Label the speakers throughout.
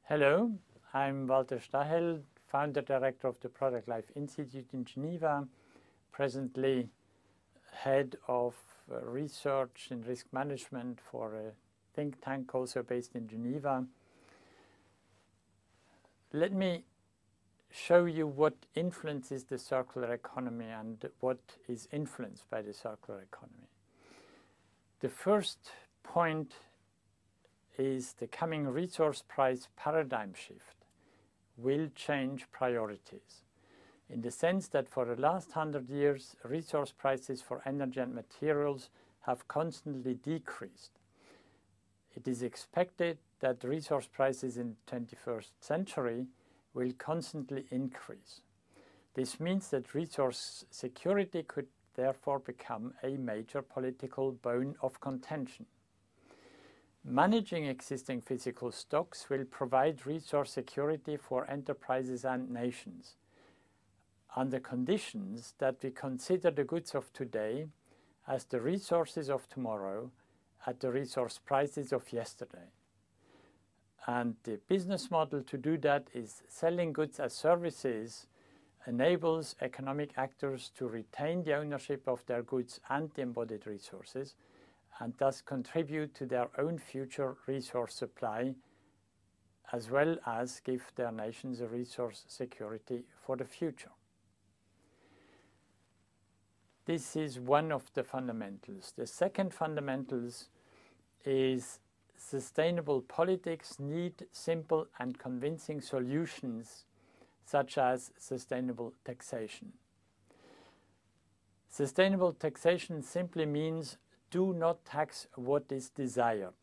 Speaker 1: Hello, I'm W.Stahel, founder director of the Product Life Institute in Geneva, presently head of research in risk management for a think tank also based in Geneva. Let me show you what influences the circular economy and what is influenced by the circular economy. The first point is the coming resource price paradigm shift will change priorities, in the sense that for the last 100 years, resource prices for energy and materials have constantly decreased. It is expected that resource prices in the 21st century will constantly increase. This means that resource security could therefore become a major political bone of contention. Managing existing physical stocks will provide resource security for enterprises and nations, under conditions that we consider the goods of today as the resources of tomorrow at the resource prices of yesterday. And the business model to do that is selling goods as services enables economic actors to retain the ownership of their goods and the embodied resources, and thus contribute to their own future resource supply, as well as give their nations a resource security for the future. This is one of the fundamentals. The second fundamentals is sustainable politics need simple and convincing solutions, such as sustainable taxation. Sustainable taxation simply means do not tax what is desired.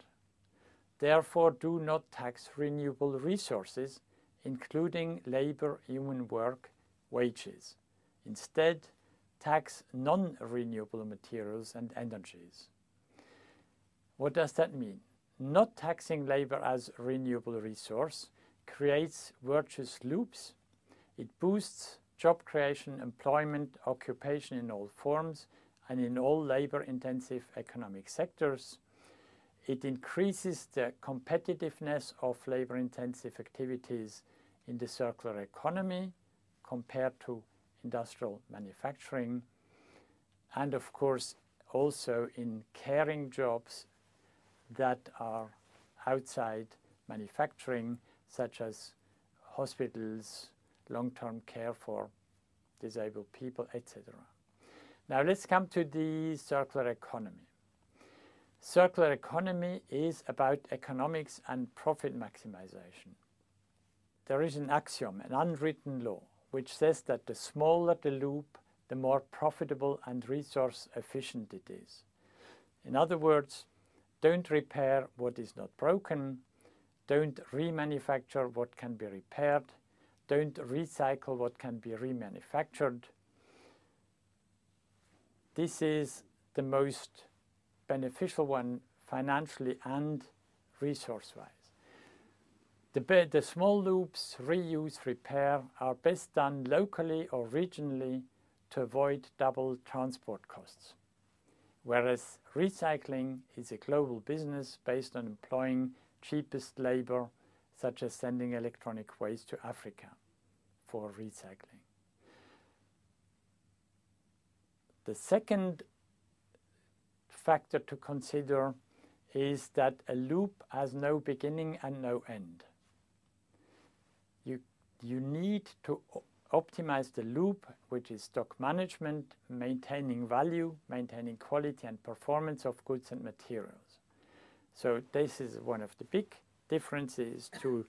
Speaker 1: Therefore, do not tax renewable resources, including labor, human work, wages. Instead, tax non-renewable materials and energies. What does that mean? Not taxing labor as a renewable resource creates virtuous loops. It boosts job creation, employment, occupation in all forms, and in all labor-intensive economic sectors. It increases the competitiveness of labor-intensive activities in the circular economy compared to industrial manufacturing, and of course also in caring jobs that are outside manufacturing, such as hospitals, long-term care for disabled people, etc. Now let's come to the circular economy. Circular economy is about economics and profit maximization. There is an axiom, an unwritten law, which says that the smaller the loop, the more profitable and resource efficient it is. In other words, don't repair what is not broken, don't remanufacture what can be repaired, don't recycle what can be remanufactured. This is the most beneficial one financially and resource-wise. The small loops, reuse, repair, are best done locally or regionally to avoid double transport costs. Whereas recycling is a global business based on employing cheapest labor, such as sending electronic waste to Africa for recycling. The second factor to consider is that a loop has no beginning and no end. You need to optimize the loop, which is stock management, maintaining value, maintaining quality and performance of goods and materials. So this is one of the big differences to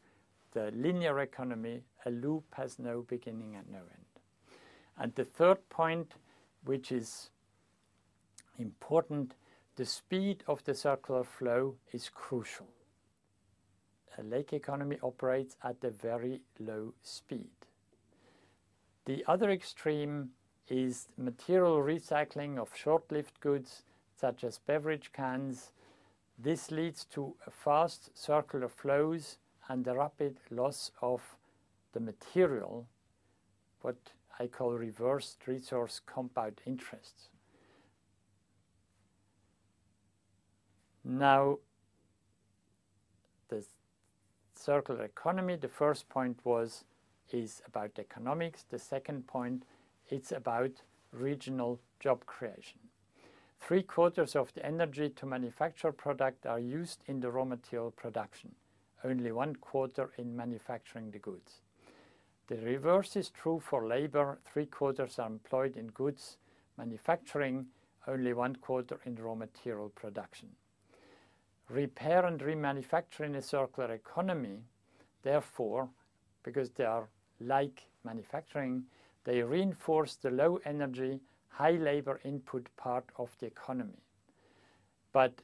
Speaker 1: the linear economy. A loop has no beginning and no end. And the third point, which is important, the speed of the circular flow is crucial. A lake economy operates at a very low speed. The other extreme is material recycling of short-lived goods, such as beverage cans. This leads to fast circular flows and the rapid loss of the material, what I call reversed resource compound interests. Now, the circular economy, the first point is about economics. The second point, it's about regional job creation. 3/4 of the energy to manufacture product are used in the raw material production, only 1/4 in manufacturing the goods. The reverse is true for labor. 3/4 are employed in goods manufacturing, only 1/4 in raw material production. Repair and remanufacture in a circular economy, therefore, because they are like manufacturing, they reinforce the low energy, high labor input part of the economy. But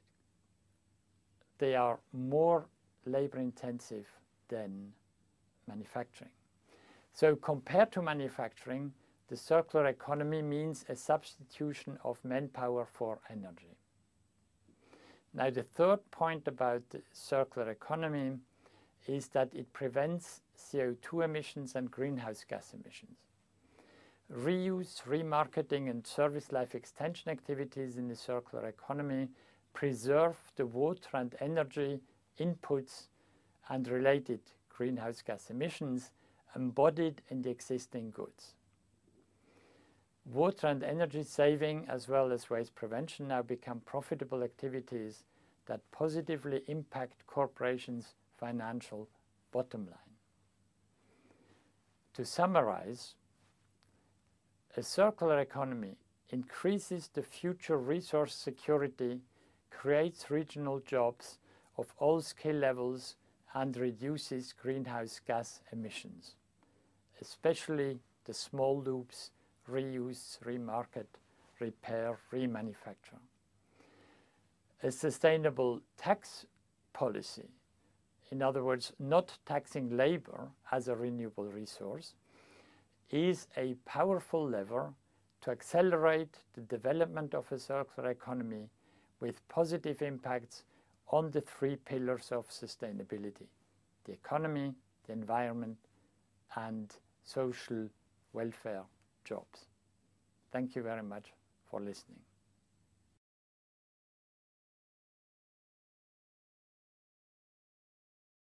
Speaker 1: they are more labor intensive than manufacturing. So compared to manufacturing, the circular economy means a substitution of manpower for energy. Now the third point about the circular economy is that it prevents CO2 emissions and greenhouse gas emissions. Reuse, remarketing and service life extension activities in the circular economy preserve the water and energy inputs and related greenhouse gas emissions embodied in the existing goods. Water and energy saving as well as waste prevention now become profitable activities that positively impact corporations' financial bottom line. To summarize, a circular economy increases the future resource security, creates regional jobs of all skill levels, and reduces greenhouse gas emissions, especially the small loops, reuse, remarket, repair, remanufacture. A sustainable tax policy, in other words, not taxing labor as a renewable resource, is a powerful lever to accelerate the development of a circular economy with positive impacts on the 3 pillars of sustainability: the economy, the environment, and social welfare jobs. Thank you very much for listening.